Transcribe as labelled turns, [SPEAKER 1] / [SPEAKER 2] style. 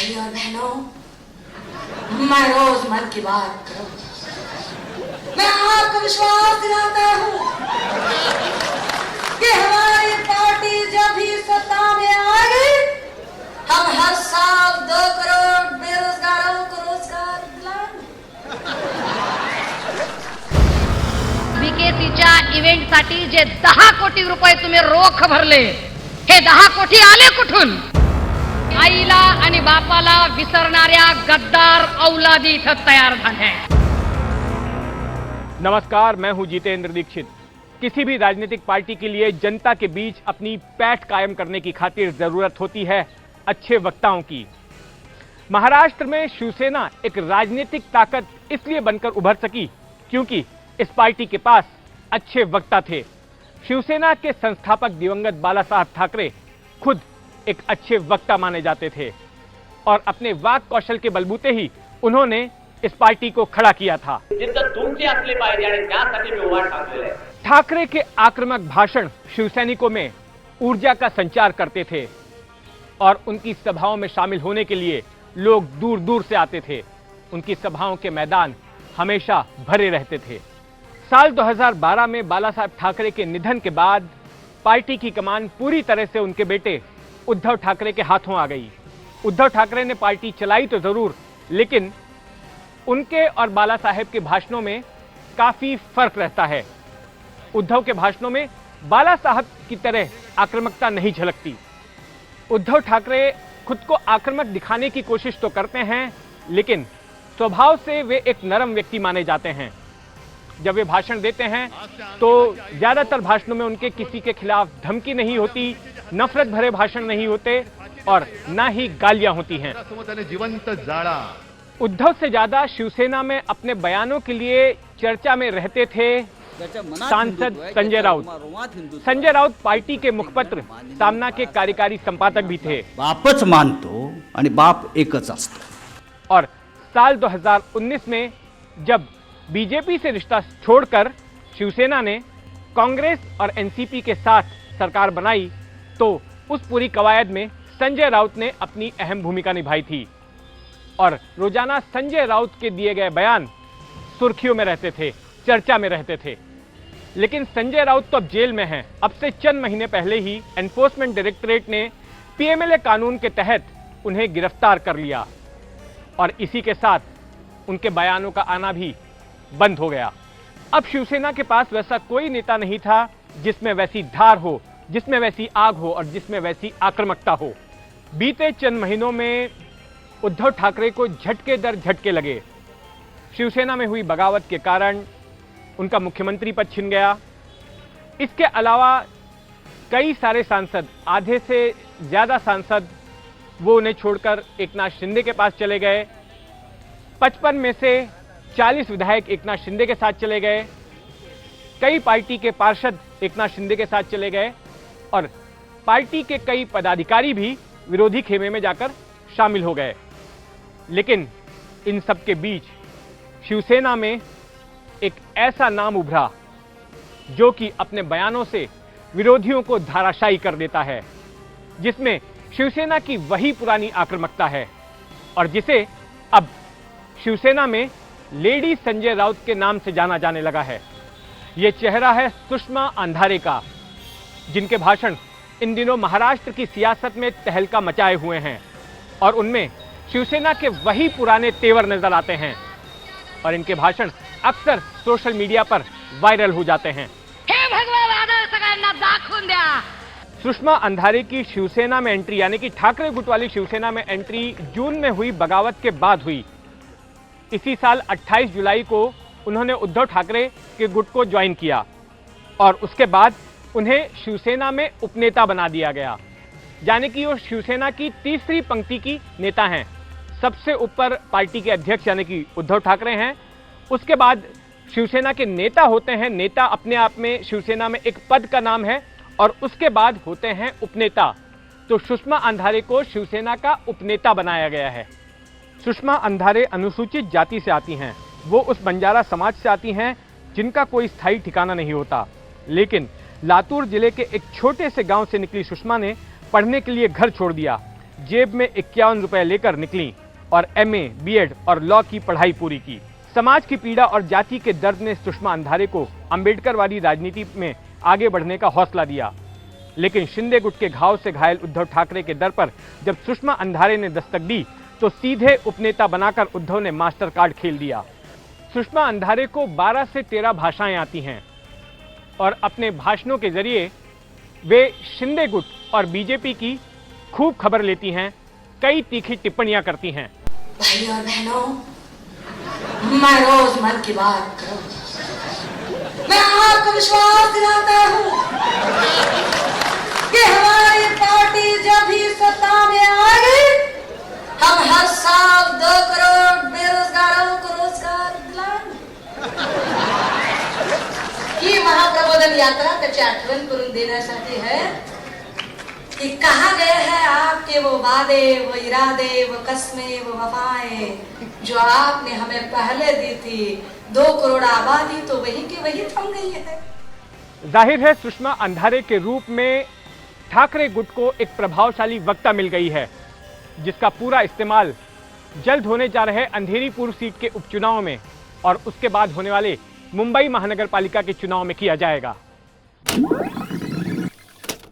[SPEAKER 1] भाई और बहनों, मैं रोज मन की बात करूं, मैं आपको विश्वास दिलाता हूं कि हमारी पार्टी जब भी सत्ता में आएगी, हम हर साल 2 करोड़ बेरोजगारों को रोजगार दिलाएंगे।
[SPEAKER 2] विकेसीच्या इव्हेंटसाठी जे 10 कोटी रुपये तुम्ही रोख भरले, हे 10 कोटी आले कुठून? आईला आणि बापाला विसरणाऱ्या गद्दार औलादी इथं तयार झाल्या।
[SPEAKER 3] नमस्कार, मैं हूं जितेंद्र दीक्षित। किसी भी राजनीतिक पार्टी के लिए जनता के बीच अपनी पैठ कायम करने की खातिर जरूरत होती है अच्छे वक्ताओं की। महाराष्ट्र में शिवसेना एक राजनीतिक ताकत इसलिए बनकर उभर सकी क्योंकि इस पार्टी के पास अच्छे वक्ता थे। शिवसेना के संस्थापक दिवंगत बाला साहब ठाकरे खुद एक अच्छे वक्ता माने जाते थे और अपने वाक कौशल के बलबूते ही उन्होंने इस पार्टी को खड़ा किया था। ठाकरे के आक्रामक भाषण शिवसैनिकों में ऊर्जा का संचार करते थे और उनकी सभाओं में शामिल होने के लिए लोग दूर दूर से आते थे। उनकी सभाओं के मैदान हमेशा भरे रहते थे। साल 2012 में बाला साहब ठाकरे के निधन के बाद पार्टी की कमान पूरी तरह से उनके बेटे उद्धव ठाकरे के हाथों आ गई। उद्धव ठाकरे ने पार्टी चलाई तो जरूर, लेकिन उनके और बाला साहेब के भाषणों में काफी फर्क रहता है। उद्धव के भाषणों में बाला साहब की तरह आक्रामकता नहीं झलकती। उद्धव ठाकरे खुद को आक्रामक दिखाने की कोशिश तो करते हैं, लेकिन स्वभाव से वे एक नरम व्यक्ति माने जाते हैं। जब वे भाषण देते हैं तो ज्यादातर भाषणों में उनके किसी के खिलाफ धमकी नहीं होती, नफरत भरे भाषण नहीं होते और ना ही गालियां होती हैं। उद्धव से ज्यादा शिवसेना में अपने बयानों के लिए चर्चा में रहते थे सांसद संजय राउत। संजय राउत पार्टी के मुखपत्र सामना के कार्यकारी संपादक भी थे।
[SPEAKER 4] बापच मानतो आणि बाप एकच असतो।
[SPEAKER 3] और साल 2019 में जब बीजेपी से रिश्ता छोड़कर शिवसेना ने कांग्रेस और एनसीपी के साथ सरकार बनाई तो उस पूरी कवायद में संजय राउत ने अपनी अहम भूमिका निभाई थी और रोजाना संजय राउत के दिए गए बयान सुर्खियों में रहते थे, चर्चा में रहते थे। लेकिन संजय राउत तो अब जेल में हैं। अब से चंद महीने पहले ही एनफोर्समेंट डायरेक्टरेट ने पीएमएलए कानून के तहत उन्हें गिरफ्तार कर लिया और इसी के साथ उनके बयानों का आना भी बंद हो गया। अब शिवसेना के पास वैसा कोई नेता नहीं था जिसमें वैसी धार हो, जिसमें वैसी आग हो और जिसमें वैसी आक्रामकता हो। बीते चंद महीनों में उद्धव ठाकरे को झटके दर झटके लगे। शिवसेना में हुई बगावत के कारण उनका मुख्यमंत्री पद छिन गया। इसके अलावा कई सारे सांसद, आधे से ज्यादा सांसद वो उन्हें छोड़कर एकनाथ शिंदे के पास चले गए। 55 में से 40 विधायक एकनाथ शिंदे के साथ चले गए। कई पार्टी के पार्षद एकनाथ शिंदे के साथ चले गए और पार्टी के कई पदाधिकारी भी विरोधी खेमे में जाकर शामिल हो गए। लेकिन इन सब के बीच शिवसेना में एक ऐसा नाम उभरा जो कि अपने बयानों से विरोधियों को धाराशायी कर देता है, जिसमें शिवसेना की वही पुरानी आक्रामकता है और जिसे अब शिवसेना में लेडी संजय राउत के नाम से जाना जाने लगा है। यह चेहरा है सुषमा अंधारे का, जिनके भाषण इन दिनों महाराष्ट्र की सियासत में तहलका मचाए हुए हैं और उनमें शिवसेना के वही पुराने तेवर नजर आते हैं और इनके भाषण अक्सर सोशल मीडिया पर वायरल हो जाते हैं।
[SPEAKER 2] हे भगवान, आदर सगळ्यांना दाखवून द्या।
[SPEAKER 3] सुषमा अंधारे की शिवसेना में एंट्री, यानी कि ठाकरे गुट वाली शिवसेना में एंट्री जून में हुई बगावत के बाद हुई। इसी साल 28 जुलाई को उन्होंने उद्धव ठाकरे के गुट को ज्वाइन किया और उसके बाद उन्हें शिवसेना में उपनेता बना दिया गया, यानी कि वो शिवसेना की तीसरी पंक्ति की नेता हैं। सबसे ऊपर पार्टी के अध्यक्ष यानी कि उद्धव ठाकरे हैं, उसके बाद शिवसेना के नेता होते हैं। नेता अपने आप में शिवसेना में एक पद का नाम है और उसके बाद होते हैं उपनेता। तो सुषमा अंधारे को शिवसेना का उपनेता बनाया गया है। सुषमा अंधारे अनुसूचित जाति से आती हैं। वो उस बंजारा समाज से आती हैं जिनका कोई स्थायी ठिकाना नहीं होता। लेकिन लातूर जिले के एक छोटे से गांव से निकली सुषमा ने पढ़ने के लिए घर छोड़ दिया। जेब में 51 रुपए लेकर निकली और एमए, बीएड और लॉ की पढ़ाई पूरी की। समाज की पीड़ा और जाति के दर्द ने सुषमा अंधारे को अंबेडकरवादी राजनीति में आगे बढ़ने का हौसला दिया। लेकिन शिंदे गुट के घाव से घायल उद्धव ठाकरे के दर पर जब सुषमा अंधारे ने दस्तक दी तो सीधे उपनेता बनाकर उद्धव ने मास्टर कार्ड खेल दिया। सुषमा अंधारे को 12 से 13 भाषाएं आती हैं और अपने भाषणों के जरिए वे शिंदे गुट और बीजेपी की खूब खबर लेती हैं, कई तीखी टिप्पणियां करती हैं।
[SPEAKER 1] भाई और बहनों, मैं रोज मन की बात करूं, मैं आपको विश्वास दिलाता हूं कि हमारी पार्टी जब भी सत्ता में आएगी, हम हर साल 2 करोड़ बेरोजगारों को रोजगार दिलाएंगे। ये महाप्रबोधन यात्रा त्याची आठवण करून देण्यासाठी है कि कहा गए हैं आपके वो वादे, वो इरादे, वो कस्में, वो वफाएं जो आपने हमें पहले दी थी। 2 करोड़ आबादी तो वही की वही थम गई है।
[SPEAKER 3] जाहिर है सुषमा अंधारे के रूप में ठाकरे गुट को एक प्रभावशाली वक्ता मिल गई है, जिसका पूरा इस्तेमाल जल्द होने जा रहे अंधेरी पूर्व सीट के उपचुनाव में और उसके बाद होने वाले मुंबई महानगर पालिका के चुनाव में किया जाएगा।